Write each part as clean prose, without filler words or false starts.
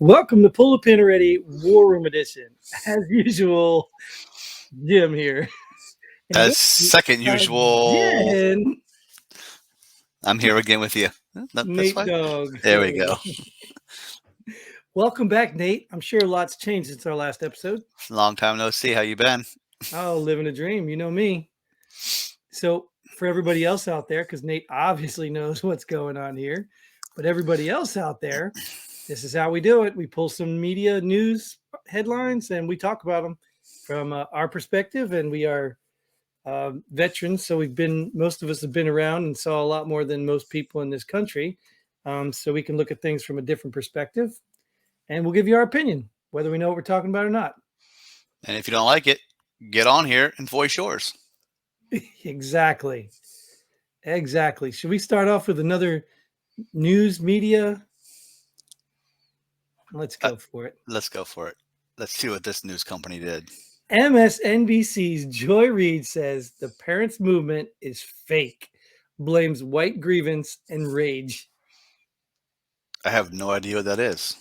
Welcome to Pull a Pin Already War Room Edition. As usual, Jim here. And As with me second usual, again, I'm here again with you. That's Nate fine. Dogg. There we There we go. go. Welcome back, Nate. I'm sure lots changed since our last episode. Long time no see. How you been? Oh, living a dream. You know me. So, for everybody else out there, because Nate obviously knows what's going on here, but everybody else out there, this is how we do it. We pull some media news headlines and we talk about them from our perspective, and we are veterans, so most of us have been around and saw a lot more than most people in this country. So we can look at things from a different perspective, and we'll give you our opinion, whether we know what we're talking about or not. And if you don't like it, get on here and voice yours. Exactly. Should we start off with another news media? Let's go for it. Let's go for it. Let's see what this news company did. MSNBC's Joy Reid says the parents' movement is fake, blames white grievance and rage. I have no idea what that is.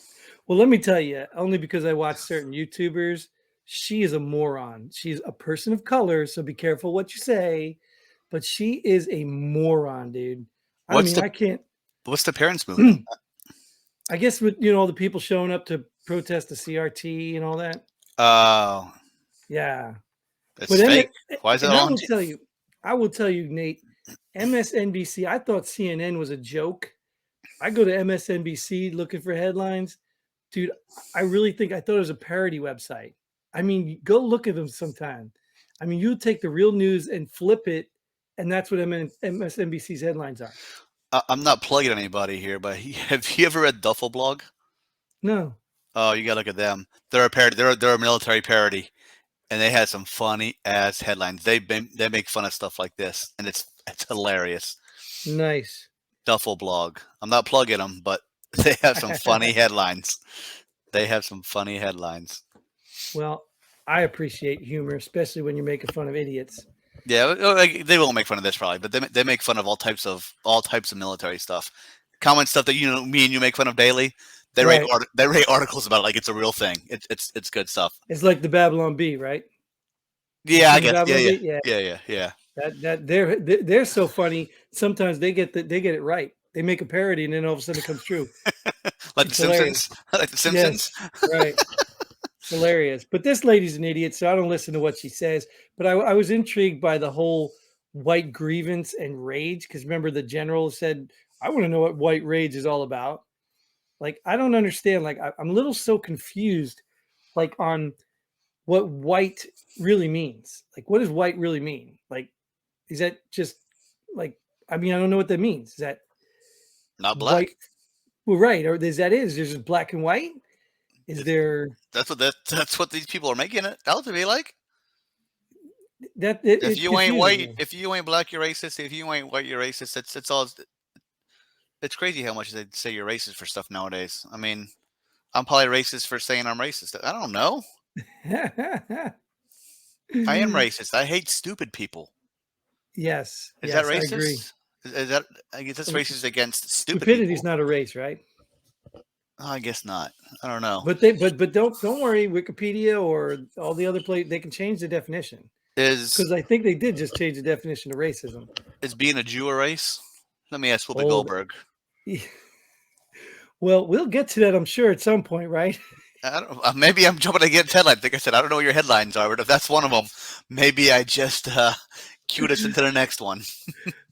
Well, let me tell you, only because I watch certain YouTubers, she is a moron. She's a person of color, so be careful what you say. But she is a moron, dude. What's I can't. What's the parents' movement? I guess with all the people showing up to protest the CRT and all that. Oh, Yeah, it's but fake. Why is it and on? I will tell you, Nate. MSNBC. I thought CNN was a joke. I go to MSNBC looking for headlines. Dude, I really think I thought it was a parody website. I mean, go look at them sometime. I mean, you take the real news and flip it, and that's what MSNBC's headlines are. I'm not plugging anybody here, but have you ever read Duffel Blog? No. Oh, you gotta look at them. They're a parody. They're a military parody, and they had some funny ass headlines. They make fun of stuff like this, and it's hilarious. Nice. Duffel Blog. I'm not plugging them, but they have some funny headlines. They have some funny headlines. Well, I appreciate humor, especially when you're making fun of idiots. Yeah, they won't make fun of this probably, but they make fun of all types of military stuff, common stuff that me and you make fun of daily. They Right. write articles about it like it's a real thing. It's good stuff. It's like the Babylon Bee, right? Yeah, I Seen the guess. Babylon Bee? Yeah. That they're so funny. Sometimes they get it right. They make a parody, and then all of a sudden it comes true. Like the It's hilarious. Simpsons. Like the Yes, Simpsons. right. Hilarious. But this lady's an idiot, so I don't listen to what she says. But I was intrigued by the whole white grievance and rage, because remember the general said, "I want to know what white rage is all about." Like, I don't understand. Like, I'm a little so confused, like, on what white really means. Like, what does white really mean? Like, is that just like, I mean, I don't know what that means. Is that Not white? black. Well, right. Or is that is there's just black and white? Is there That's what these people are making it out to be like. that If it's you ain't confusing white, me. if you ain't black, you're racist. If you ain't white, you're racist. It's all. It's crazy how much they say you're racist for stuff nowadays. I mean, I'm probably racist for saying I'm racist. I don't know. I am racist. I hate stupid people. Yes, Is that yes, I agree. racist? Is that? I guess that's racist against stupid Stupidity is people. not a race, right? Oh, I guess not. I don't know. But don't worry, Wikipedia or all the other places, they can change the definition, Is because I think they did just change the definition of racism. is being a Jew a race? Let me ask Whoopi Hold. Goldberg. Well, we'll get to that, I'm sure, at some point, right? I don't, maybe I'm jumping against headlines. Like I said, I don't know what your headlines are, but if that's one of them, maybe I just cued us into the next one.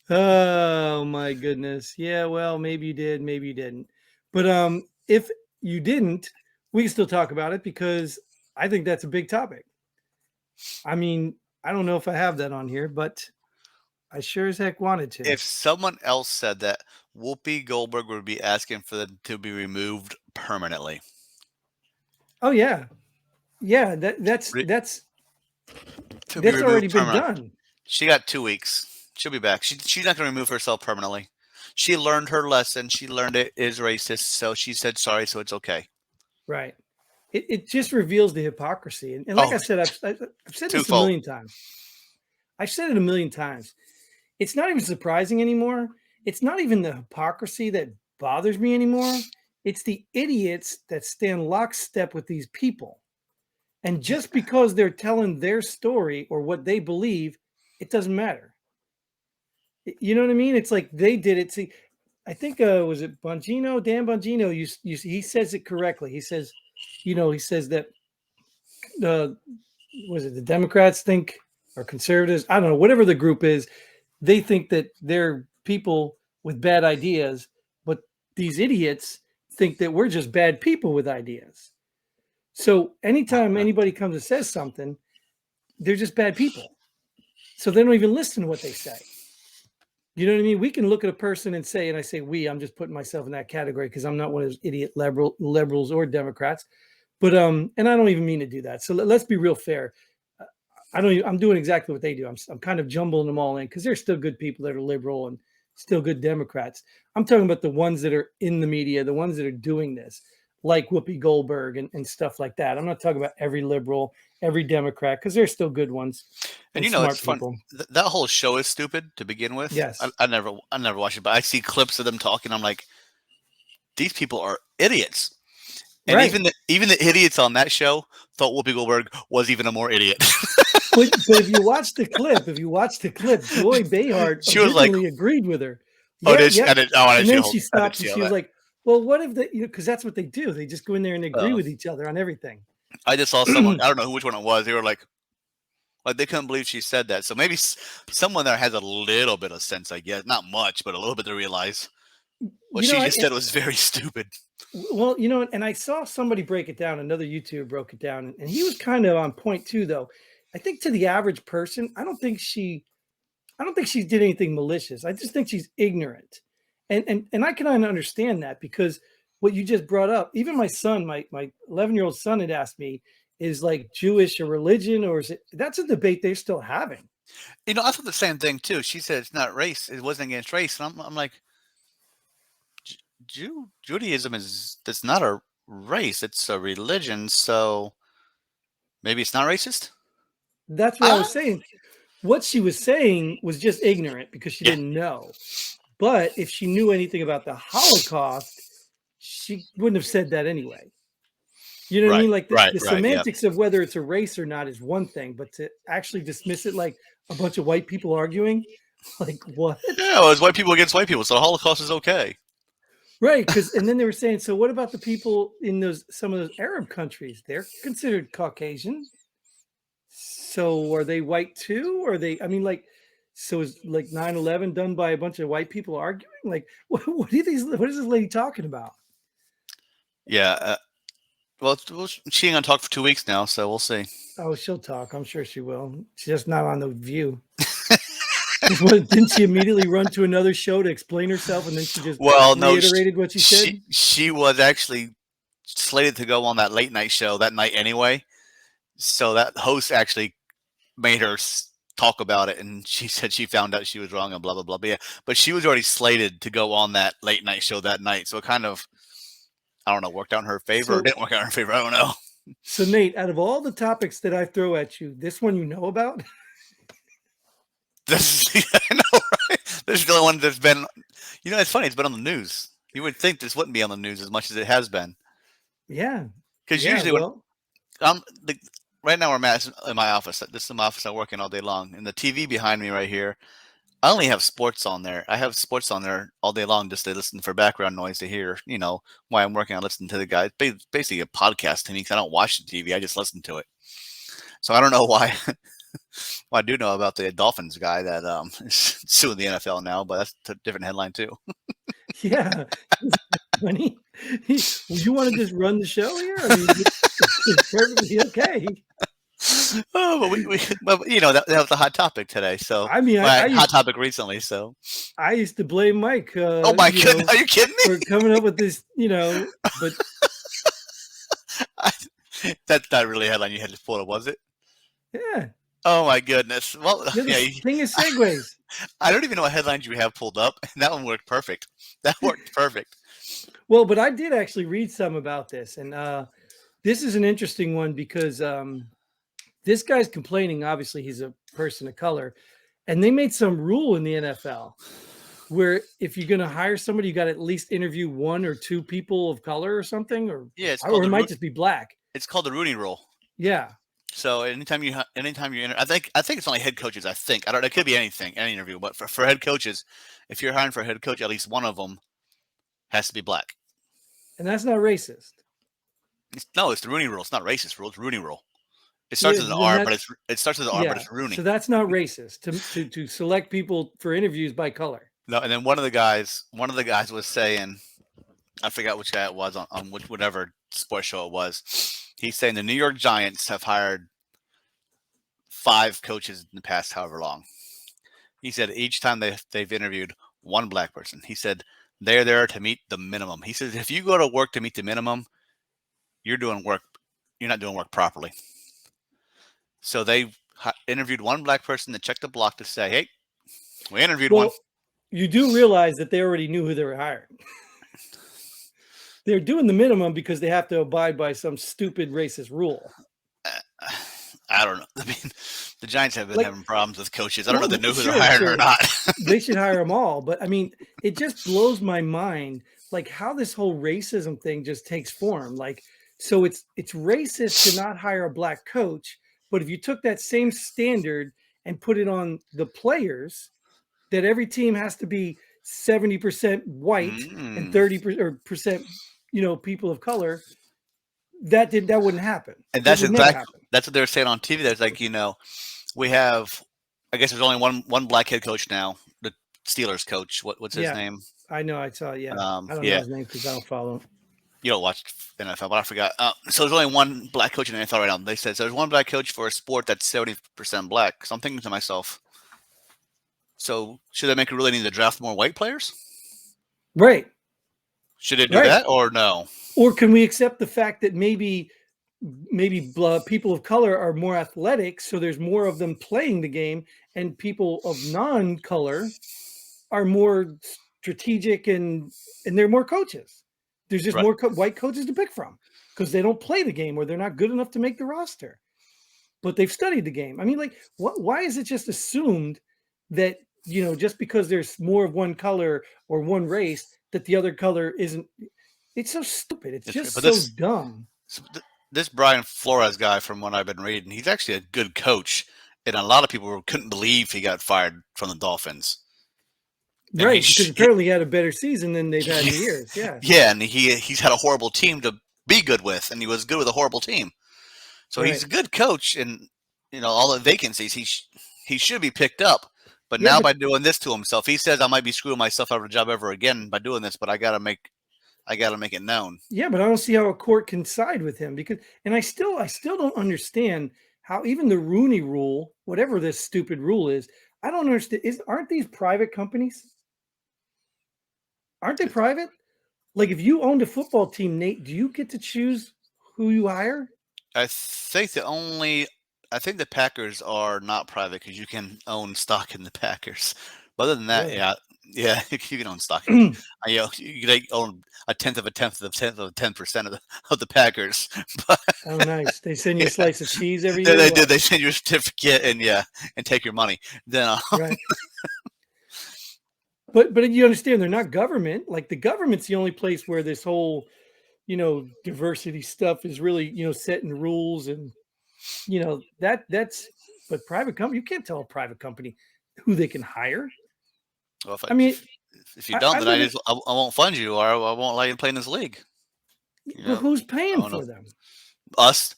Oh my goodness. Yeah, well, maybe you did, maybe you didn't. But if you didn't, we can still talk about it, because I think that's a big topic. I mean, I don't know if I have that on here, but I sure as heck wanted to. If someone else said that, Whoopi Goldberg would be asking for them to be removed permanently. Oh yeah. Yeah, that's already been done. She got 2 weeks. She'll be back. She's not going to remove herself permanently. She learned her lesson. She learned it is racist, so she said sorry, so it's okay. Right. It just reveals the hypocrisy. And like I said, I've said this a Twofold. million times. I've said it a million times. It's not even surprising anymore. It's not even the hypocrisy that bothers me anymore. It's the idiots that stand lockstep with these people. And just because they're telling their story or what they believe, it doesn't matter. You know what I mean? It's like they did it. See, I think was it Bongino, Dan Bongino? He says it correctly. He says, he says that was it the Democrats think or conservatives? I don't know. Whatever the group is, they think that they're people with bad ideas, but these idiots think that we're just bad people with ideas. So anytime anybody comes and says something, they're just bad people. So they don't even listen to what they say. You know what I mean? We can look at a person and say, and I say we, I'm just putting myself in that category because I'm not one of those idiot liberals or Democrats. But and I don't even mean to do that. So let's be real fair. I'm doing exactly what they do. I'm kind of jumbling them all in because there's still good people that are liberal and still good Democrats. I'm talking about the ones that are in the media, the ones that are doing this, like Whoopi Goldberg and stuff like that. I'm not talking about every liberal, every Democrat, because there's still good ones And smart it's fun. people. That whole show is stupid to begin with. Yes. I never watched it, but I see clips of them talking. I'm like, these people are idiots. And Right. even the idiots on that show thought Whoopi Goldberg was even a more idiot. but if you watch the clip, Joy Behar She was like, originally agreed with her. "Oh, Yeah, did she? yeah. I didn't. Oh, I And didn't then see she I didn't stopped and see she all was that." like, well, what if the, because that's what they do. They just go in there and agree with each other on everything. I just saw someone. I don't know which one it was. They were like they couldn't believe she said that. So maybe someone there has a little bit of sense, I guess. Not much, but a little bit to realize what she just said was very stupid. Well, and I saw somebody break it down. Another YouTuber broke it down, and he was kind of on point too, though. I think to the average person, I don't think she did anything malicious. I just think she's ignorant. And I can understand that because what you just brought up, even my son, my 11-year-old son had asked me, is like Jewish a religion or is it, that's a debate they're still having. I thought the same thing too. She said it's not race. It wasn't against race. And I'm like, Judaism it's not a race. It's a religion. So maybe it's not racist. That's what I was saying. What she was saying was just ignorant because she didn't know. But if she knew anything about the Holocaust, she wouldn't have said that anyway. You know what I mean? Like the semantics of whether it's a race or not is one thing, but to actually dismiss it like a bunch of white people arguing, like what? Yeah, well, it's white people against white people, so the Holocaust is okay. Right, and then they were saying, so what about the people in some of those Arab countries? They're considered Caucasian. So are they white too? Or so is like 9/11 done by a bunch of white people arguing? Like, what is this lady talking about? Yeah. Well, she ain't gonna talk for 2 weeks now, so we'll see. Oh, she'll talk. I'm sure she will. She's just not on The View. Didn't she immediately run to another show to explain herself, and then she just reiterated what she said? She was actually slated to go on that late night show that night anyway. So that host actually made her talk about it, and she said she found out she was wrong and blah blah blah. But she was already slated to go on that late night show that night, so it kind of, I don't know, worked out in her favor or didn't work out in her favor. I don't know. So Nate, out of all the topics that I throw at you, this one you know about? I know, right? This is the only one that's been. It's funny. It's been on the news. You would think this wouldn't be on the news as much as it has been. Yeah, because usually when right now we're in my office. This is my office. I work in all day long, and the TV behind me right here. I only have sports on there. I have sports on there all day long just to listen for background noise to hear. While I'm working, I listen to the guys. Basically a podcast to me because I don't watch the TV. I just listen to it. So I don't know why. Well, I do know about the Dolphins guy that is suing the NFL now, but that's a different headline too. Yeah, funny. You want to just run the show here? I mean, it's perfectly okay. Oh, but that was a hot topic today. So I mean, hot topic recently. So I used to blame Mike. Oh my goodness, are you kidding me? For coming up with this, but that's not really a headline you had to pull it, was it? Yeah. Oh my goodness. Well, king of segues. I don't even know what headlines you have pulled up, and that one worked perfect. That worked perfect. Well, but I did actually read some about this, and this is an interesting one because this guy's complaining. Obviously, he's a person of color, and they made some rule in the NFL where if you're going to hire somebody, you got to at least interview 1 or 2 people of color or something, or Yeah, it's or called it the might just be black. it's called the Rooney Rule. Yeah. So anytime you I think it's only head coaches. I think I don't. It could be anything, any interview. But for head coaches, if you're hiring for a head coach, at least one of them has to be black. And that's not racist. No, it's the Rooney Rule. It's not racist rule. It's Rooney Rule. It starts Yeah, with an then R, but it starts with an R, but it's Rooney. So that's not racist to select people for interviews by color. No, and then one of the guys was saying, I forgot which guy it was on whatever sports show it was. He's saying the New York Giants have hired 5 coaches in the past however long. He said each time they've interviewed one black person. He said they're there to meet the minimum. He says if you go to work to meet the minimum, you're not doing work properly. So they interviewed one black person to check the block to say, hey, we interviewed one. You do realize that they already knew who they were hiring. They're doing the minimum because they have to abide by some stupid racist rule. I don't know. I mean, the Giants have been having problems with coaches. I don't know if they knew who they're hiring or not. They should hire them all. But I mean, it just blows my mind, like how this whole racism thing just takes form. Like, so it's racist to not hire a black coach. But if you took that same standard and put it on the players, that every team has to be 70% white and 30% people of color, that wouldn't happen. And that's exactly that's what they were saying on TV. That's like, we have, I guess there's only one black head coach now, the Steelers coach. What's his name? I know, I saw. Yeah, I don't know his name because I don't follow him. You don't watch NFL, but I forgot. So there's only one black coach in the NFL right now. They said so there's one black coach for a sport that's 70% black. So I'm thinking to myself, so should they make it really need to draft more white players? Right. Should they do that or no? Or can we accept the fact that maybe people of color are more athletic, so there's more of them playing the game, and people of non-color are more strategic and they're more coaches. There's just more white coaches to pick from because they don't play the game or they're not good enough to make the roster, but they've studied the game. I mean, like, why is it just assumed that, just because there's more of one color or one race that the other color isn't? It's so stupid. It's just so dumb. This Brian Flores guy, from what I've been reading, he's actually a good coach, and a lot of people couldn't believe he got fired from the Dolphins. Right, because apparently he had a better season than they've had in years. Yeah. Yeah, and he's had a horrible team to be good with, and he was good with a horrible team. So he's a good coach, and all the vacancies he should be picked up. But now by doing this to himself, he says I might be screwing myself out of a job ever again by doing this, but I gotta make it known. Yeah, but I don't see how a court can side with him and I still don't understand how even the Rooney Rule, whatever this stupid rule is, I don't understand. Aren't these private companies? Aren't they private? Like, if you owned a football team, Nate, do you get to choose who you hire? I think the Packers are not private because you can own stock in the Packers. But other than that, yeah, you can own stock. You own a tenth of a 10% of the Packers. But, oh, nice! They send you a slice of cheese every year. They did. They send you a certificate and take your money. Then, right. But you understand they're not government. Like, the government's the only place where this whole, diversity stuff is really, setting rules and, that's. But private company, you can't tell a private company who they can hire. Well, if you don't, then I won't fund you, or I won't let you play in this league. But who's paying for them? Us.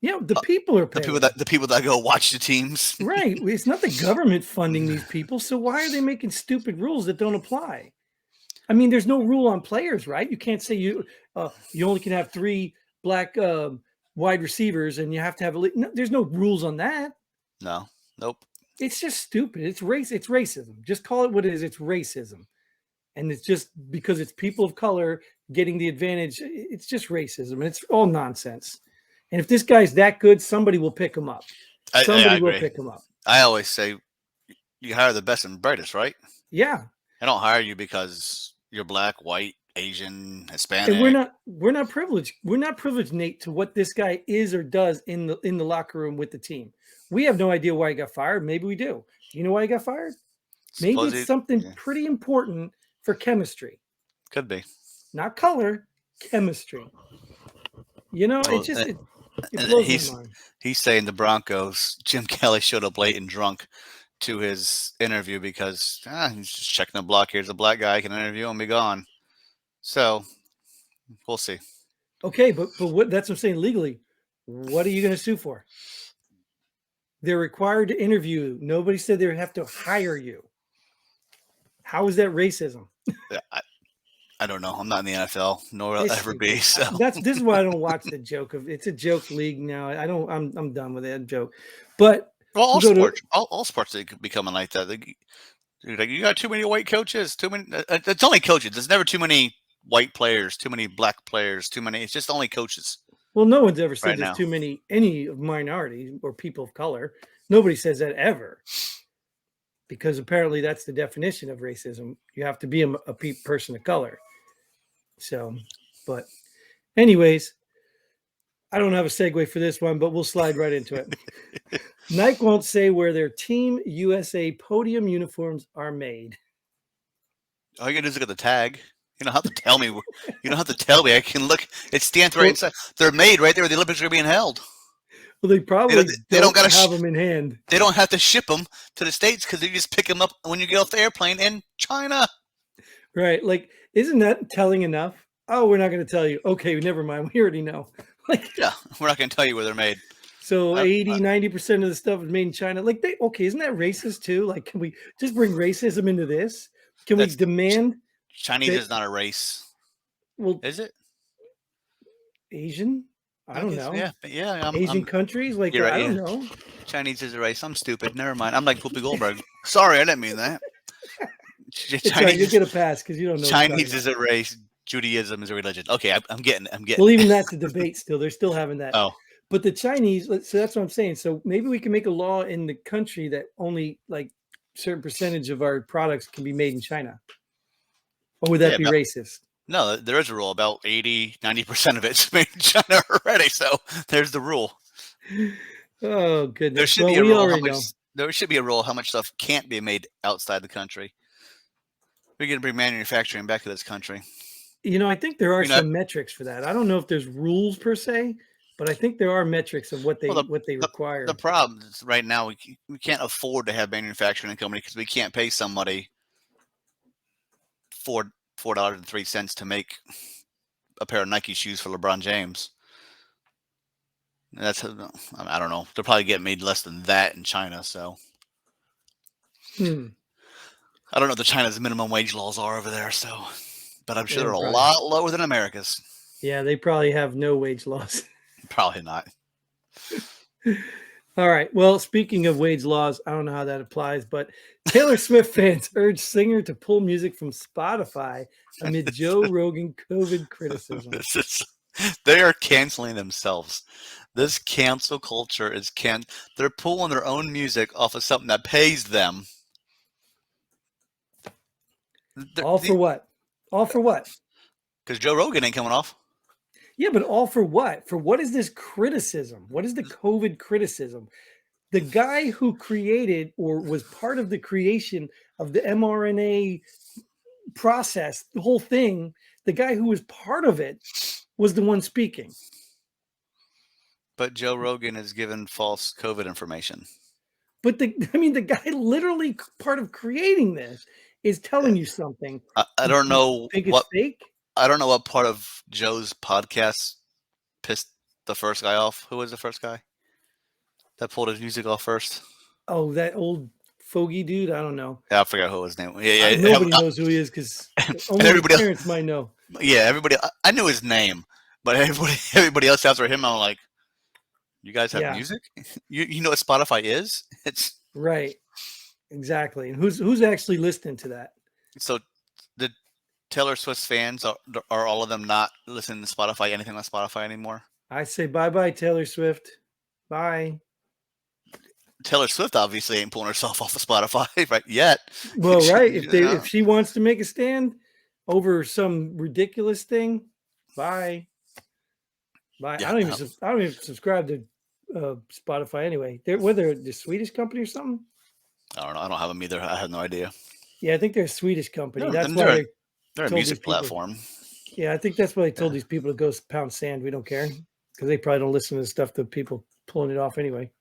Yeah, the people are paying. The people that go watch the teams. Right. It's not the government funding these people. So why are they making stupid rules that don't apply? I mean, there's no rule on players, right? You can't say you only can have 3 black wide receivers and you have to have there's no rules on that. No. Nope. It's just stupid. It's racism. Just call it what it is. It's racism. And it's just because it's people of color getting the advantage. It's just racism. It's all nonsense. And if this guy's that good, somebody will pick him up. Somebody will pick him up. I always say you hire the best and brightest, right? Yeah. I don't hire you because you're black, white, Asian, Hispanic. And we're not privileged. We're not privileged, Nate, to what this guy is or does in the locker room with the team. We have no idea why he got fired. Maybe we do. You know why he got fired? Maybe it's Supposedly, something yeah, pretty important for chemistry, could be. not color, chemistry. You know, Well, it and blows my mind. he's saying the Broncos. Jim Kelly showed up late and drunk to his interview because he's just checking the block. Here's a black guy, can interview and be gone. So we'll see. Okay, but what that's what I'm saying legally. What are you going to sue for? They're required to interview you. Nobody said they have to hire you. How is that racism? Yeah, I don't know. I'm not in the NFL, nor will I It's ever be. stupid. So This is why I don't watch the joke of it's a joke league now. I don't I'm done with that joke. But well, we go to all sports are becoming like that. Like you got too many white coaches. Too many. It's only coaches. There's never too many white players. Too many black players. Too many. It's just only coaches well, no one's ever said right there's now. too many any of minorities or people of color. Nobody says that ever. Because apparently that's the definition of racism. You have to be a person of color. So, but anyways, I don't have a segue for this one, but we'll slide right into it. Nike won't say where their Team USA podium uniforms are made. All you gotta do is look at the tag. You don't have to tell me. You don't have to tell me. I can look. It stands right Well, inside. They're made right there where the Olympics are being held. well they probably They don't don't gotta. have them in hand. They don't have to ship them to the States because they just pick them up when you get off the airplane in China. Right. Like, isn't that telling enough? Oh, we're not going to tell you. Okay, never mind. We already know. Like, Yeah, we're not gonna tell you where they're made. so I, 80-90% of the stuff is made in China. Like, okay, isn't that racist too? Like, can we just bring racism into this? Can we that's demand Chinese that, is not a race, well, is it? Asian? I I don't guess know. yeah. Asian countries? Like, You're right. I don't Yeah, know. Chinese is a race. I'm stupid. Never mind. I'm like Whoopi Goldberg. Sorry, I didn't mean that. It's all right. You'll Chinese get a pass because you don't know what you're talking Chinese about. is a race. Judaism is a religion. Okay, I'm getting Well, it. even that's a debate still. They're still having that. Oh, But the Chinese, so that's what I'm saying. So maybe we can make a law in the country that only like certain percentage of our products can be made in China. Or would that yeah. be racist? No, there is a rule. About 90% of it's made in China already. So there's the rule. Oh There goodness. should Well, be a we rule how already much. know. There should be a rule how much stuff can't be made outside the country. We're gonna bring manufacturing back to this country. I think there are You know, some metrics for that. I don't know if there's rules per se, but I think there are metrics of what well, they the require. problem is right now we can't afford to have manufacturing company because we can't pay somebody $4.03 to make a pair of Nike shoes for LeBron James. That's I don't know. They're probably getting made less than that in China. So Hmm. I don't know what the China's minimum wage laws are over there. So, but I'm sure Yeah, they're a probably. lot lower than America's. Yeah, they probably have no wage laws. Probably not. All right. Well, speaking of wage laws, I don't know how that applies, but Taylor Swift fans urge singer to pull music from Spotify amid Joe Rogan COVID criticism. This is they are canceling themselves. This cancel culture is they're pulling their own music off of something that pays them. All for what? All for what? Because Joe Rogan ain't coming off. Yeah, but all for what? For what is this criticism? What is the COVID criticism? The guy who created or was part of the creation of the mRNA process, the whole thing, the guy who was part of it was the one speaking. But Joe Rogan is given false COVID information. But the guy literally part of creating this is telling you something. I don't You know think it's what fake? I don't know what part of Joe's podcast pissed the first guy off. Who was the first guy that pulled his music off first? Oh, that old fogey dude. I don't know. Yeah, I forgot who his name was. Yeah, Nobody knows who he is because only everybody his parents might know. yeah, everybody. I knew his name, but everybody else after him, I'm like, you guys have Yeah, music? You know what Spotify is? It's right. Exactly. And who's actually listening to that? so the Taylor Swift fans are all of them not listening to Spotify anything on Spotify anymore. I say bye bye Taylor Swift. Bye. Taylor Swift obviously ain't pulling herself off of Spotify right yet. Well, right. Yeah. If she wants to make a stand over some ridiculous thing, bye. Bye. Yeah, I don't even subscribe to Spotify anyway. They're the Swedish company or something. I don't know. I don't have them either. I have no idea. Yeah, I think they're a Swedish company. No, That's and why they they're a told these music people. platform. Yeah, I think that's why they told Yeah. these people to go pound sand. We don't care because they probably don't listen to the stuff that people pulling it off anyway.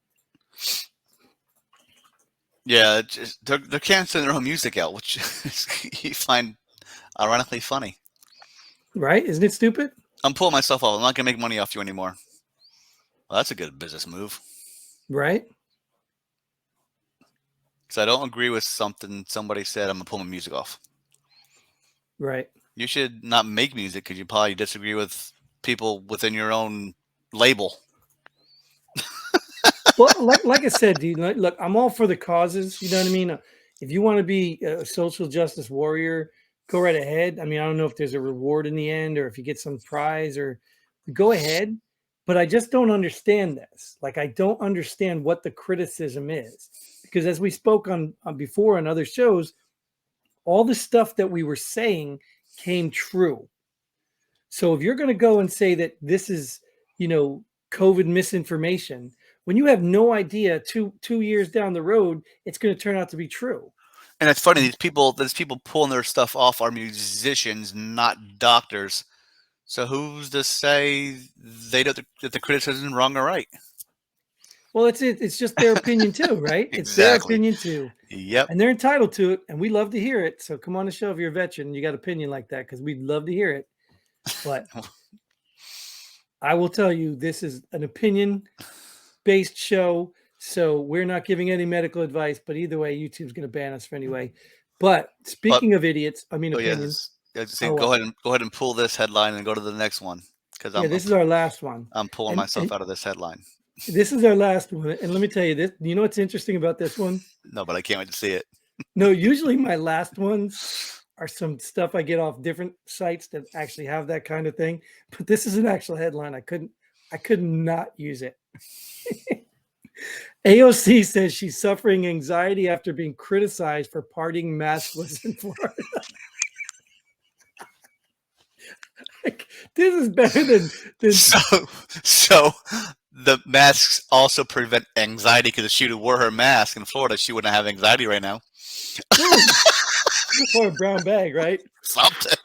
Yeah, they're canceling their own music out, which you find ironically funny. Right? Isn't it stupid? I'm pulling myself off. I'm not gonna make money off you anymore. Well, that's a good business move. Right? Because I don't agree with something somebody said, I'm gonna pull my music off. Right. You should not make music because you probably disagree with people within your own label. Well, like I said, dude, look, I'm all for the causes. You know what I mean? If you want to be a social justice warrior, go right ahead. I mean, I don't know if there's a reward in the end or if you get some prize or go ahead. But I just don't understand this. Like, I don't understand what the criticism is. Because as we spoke on before on other shows, all the stuff that we were saying came true. So if you're going to go and say that this is, COVID misinformation, when you have no idea 2 years down the road, it's going to turn out to be true. And it's funny, there's people pulling their stuff off are musicians, not doctors. So who's to say they don't that the criticism is wrong or right? Well, it's just their opinion too, right? It's their Exactly. opinion too. Yep. And they're entitled to it, and we love to hear it. So come on the show if you're a veteran and you got an opinion like that, because we'd love to hear it. But I will tell you, this is an opinion-based show, so we're not giving any medical advice. But either way, YouTube's going to ban us anyway. But speaking of idiots, I mean opinions. Yes. Oh, Go ahead and pull this headline and go to the next one because yeah, this is our last one. I'm pulling myself out of this headline. This is our last one, and let me tell you this. You know what's interesting about this one? No, but I can't wait to see it. No, usually my last ones are some stuff I get off different sites that actually have that kind of thing. But this is an actual headline. I could not use it. AOC says she's suffering anxiety after being criticized for partying maskless in Florida. This is better than So the masks also prevent anxiety because if she wore her mask in Florida, she wouldn't have anxiety right now. Or a brown bag, right? Something.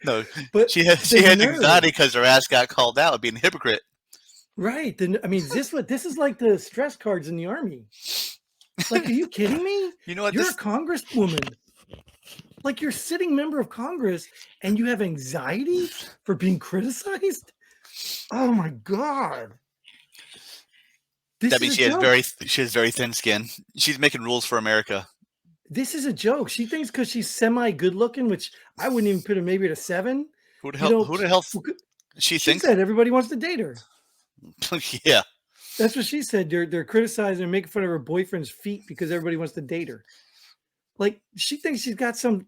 No, but she had anxiety because her ass got called out being a hypocrite. Right. Then I mean, this is like the stress cards in the army. Like, are you kidding me? You know what? You're a congresswoman. Like, you're a sitting member of Congress and you have anxiety for being criticized? Oh my God. That means she has very thin skin. She's making rules for America. This is a joke. She thinks because she's semi good looking, which I wouldn't even put her maybe at a 7. Who the hell she thinks? Said everybody wants to date her. Yeah. That's what she said. They're criticizing and making fun of her boyfriend's feet because everybody wants to date her. Like, she thinks she's got some.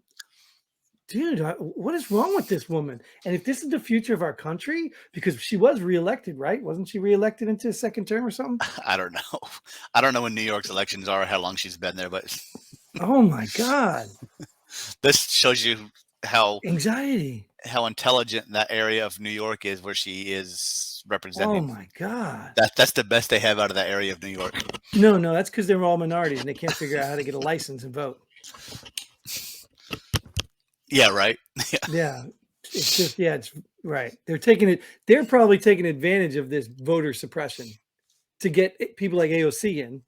Dude, what is wrong with this woman? And if this is the future of our country, because she was reelected, right? Wasn't she reelected into a second term or something? I don't know. I don't know when New York's elections are or how long she's been there, but oh my God. This shows you how intelligent that area of New York is where she is representing. Oh my God. That's the best they have out of that area of New York. No, that's because they're all minorities and they can't figure out how to get a license and vote. Yeah, right. Yeah. It's just, it's right. They're probably taking advantage of this voter suppression to get people like AOC in.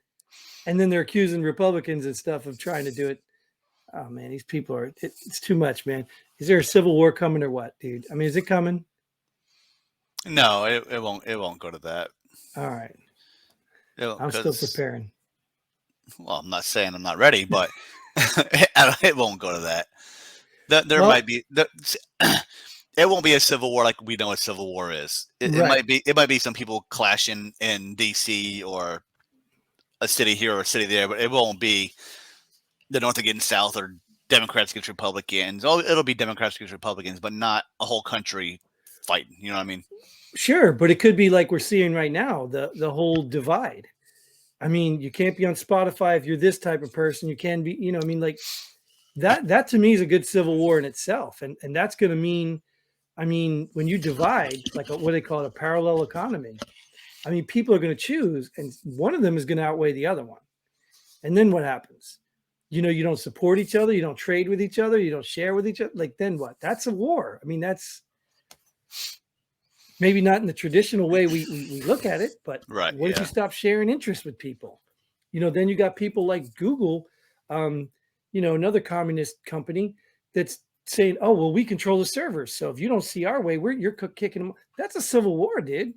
And then they're accusing Republicans and stuff of trying to do it. Oh man, these people it's too much, man. Is there a civil war coming or what, dude? I mean, is it coming? No, it won't go to that. All right. I'm still preparing. Well, I'm not saying I'm not ready, but it won't go to that. There might be it won't be a civil war like we know what civil war is. It might be some people clashing in DC or a city here or a city there, but it won't be the North against South or Democrats against Republicans. Oh, it'll be Democrats against Republicans, but not a whole country fighting. You know what I mean? Sure, but it could be like we're seeing right now, the whole divide. I mean, you can't be on Spotify if you're this type of person. You can be, I mean, like that to me is a good civil war in itself. And that's going to mean, I mean, when you divide, like what do they call it, a parallel economy, I mean, people are going to choose, and one of them is going to outweigh the other one. And then what happens? You don't support each other. You don't trade with each other. You don't share with each other. Like, then what? That's a war. I mean, that's maybe not in the traditional way we look at it, but Right, what if yeah. you stop sharing interests with people? Then you got people like Google, another communist company that's saying, oh, well, we control the servers. So if you don't see our way, you're kicking them. That's a civil war, dude.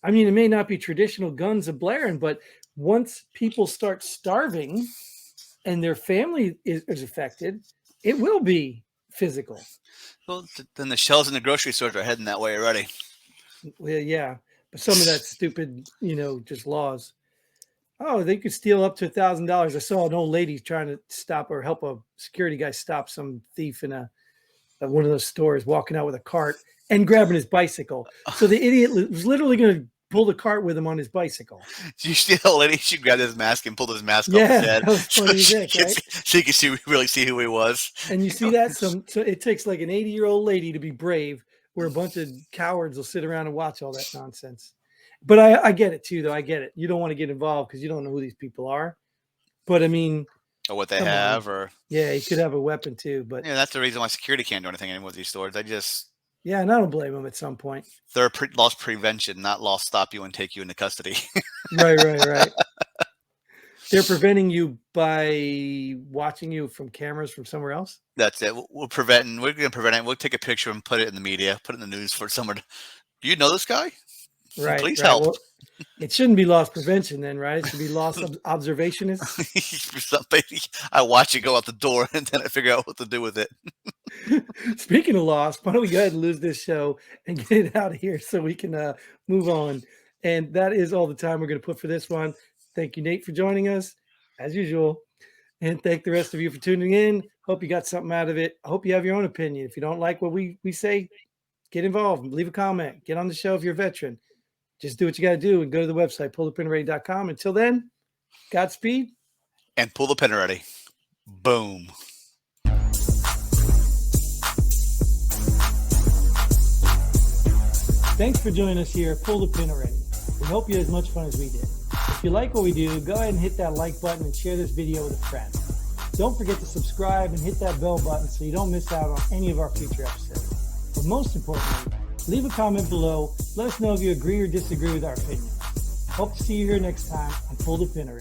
I mean, it may not be traditional guns a blaring, but once people start starving and their family is affected, it will be physical. Well, then the shelves in the grocery stores are heading that way already. Well, yeah, but some of that stupid, just laws. Oh, they could steal up to $1,000. I saw an old lady trying to stop or help a security guy stop some thief in one of those stores, walking out with a cart and grabbing his bicycle. So the idiot was literally going to pull the cart with him on his bicycle. You see the old lady? She grabbed his mask and pulled his mask off his head. That was funny as heck, right? So you could really see who he was. And you see that so it takes like an 80-year-old lady to be brave, where a bunch of cowards will sit around and watch all that nonsense. But I get it too, though. I get it. You don't want to get involved because you don't know who these people are. But I mean, or what they have, or yeah, he could have a weapon too. But yeah, that's the reason why security can't do anything anymore with these stores. And I don't blame them at some point. They're loss prevention, not loss stop you and take you into custody. Right. They're preventing you by watching you from cameras from somewhere else. That's it. We're going to prevent it. We'll take a picture and put it in the media, put it in the news for someone. Do you know this guy? Right. Please help. Well, it shouldn't be loss prevention then, right? It should be loss observationist. I watch it go out the door and then I figure out what to do with it. Speaking of loss, why don't we go ahead and lose this show and get it out of here so we can move on. And that is all the time we're going to put for this one. Thank you, Nate, for joining us, as usual. And thank the rest of you for tuning in. Hope you got something out of it. I hope you have your own opinion. If you don't like what we say, get involved. Leave a comment. Get on the show if you're a veteran. Just do what you got to do and go to the website, pullthepinready.com. Until then, Godspeed. And pull the pin ready. Boom. Thanks for joining us here at Pull the Pin Already. We hope you had as much fun as we did. If you like what we do, go ahead and hit that like button and share this video with a friend. Don't forget to subscribe and hit that bell button so you don't miss out on any of our future episodes. But most importantly, leave a comment below. Let us know if you agree or disagree with our opinion. Hope to see you here next time on Pull the Pin Already.